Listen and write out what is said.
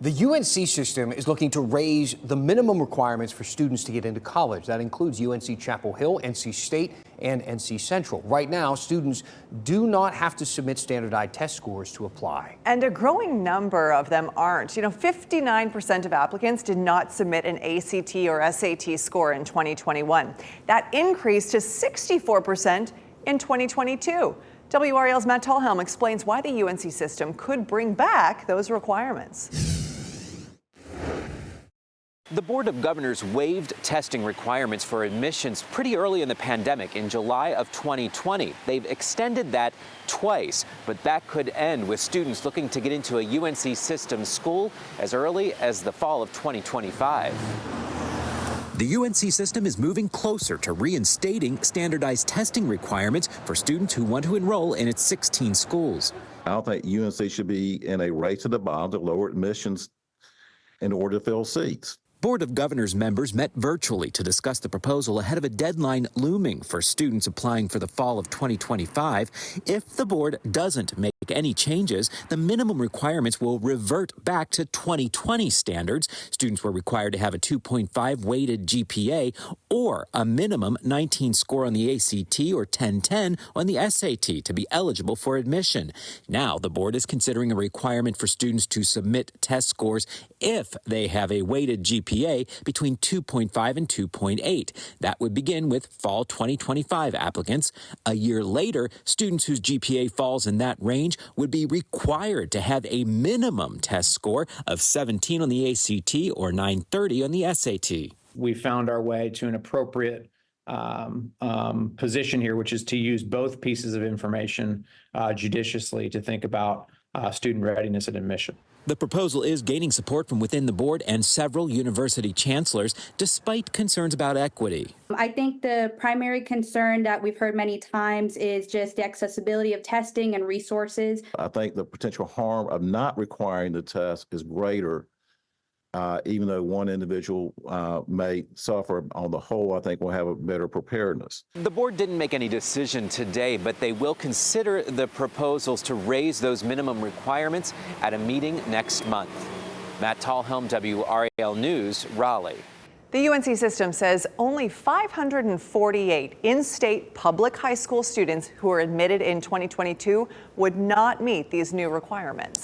The UNC system is looking to raise the minimum requirements for students to get into college. That includes UNC Chapel Hill, NC State, and NC Central. Right now, students do not have to submit standardized test scores to apply. And a growing number of them aren't. 59% of applicants did not submit an ACT or SAT score in 2021. That increased to 64% in 2022. WRAL's Matt Tallhelm explains why the UNC system could bring back those requirements. The Board of Governors waived testing requirements for admissions pretty early in the pandemic in July of 2020. They've extended that twice, but that could end with students looking to get into a UNC System school as early as the fall of 2025. The UNC system is moving closer to reinstating standardized testing requirements for students who want to enroll in its 16 schools. I don't think UNC should be in a race to the bottom to lower admissions in order to fill seats. Board of Governors members met virtually to discuss the proposal ahead of a deadline looming for students applying for the fall of 2025. If the board doesn't make any changes, the minimum requirements will revert back to 2020 standards. Students were required to have a 2.5 weighted GPA or a minimum 19 score on the ACT or 1010 on the SAT to be eligible for admission. Now, the board is considering a requirement for students to submit test scores if they have a weighted GPA between 2.5 and 2.8. That would begin with fall 2025 applicants. A year later, students whose GPA falls in that range would be required to have a minimum test score of 17 on the ACT or 930 on the SAT. We found our way to an appropriate position here, which is to use both pieces of information judiciously to think about student readiness and admission. The proposal is gaining support from within the board and several university chancellors, despite concerns about equity. I think the primary concern that we've heard many times is just the accessibility of testing and resources. I think the potential harm of not requiring the test is greater, even though one individual may suffer. On the whole, I think we'll have a better preparedness. The board didn't make any decision today, but they will consider the proposals to raise those minimum requirements at a meeting next month. Matt Tallhelm, WRAL News, Raleigh. The UNC system says only 548 in-state public high school students who were admitted in 2022 would not meet these new requirements.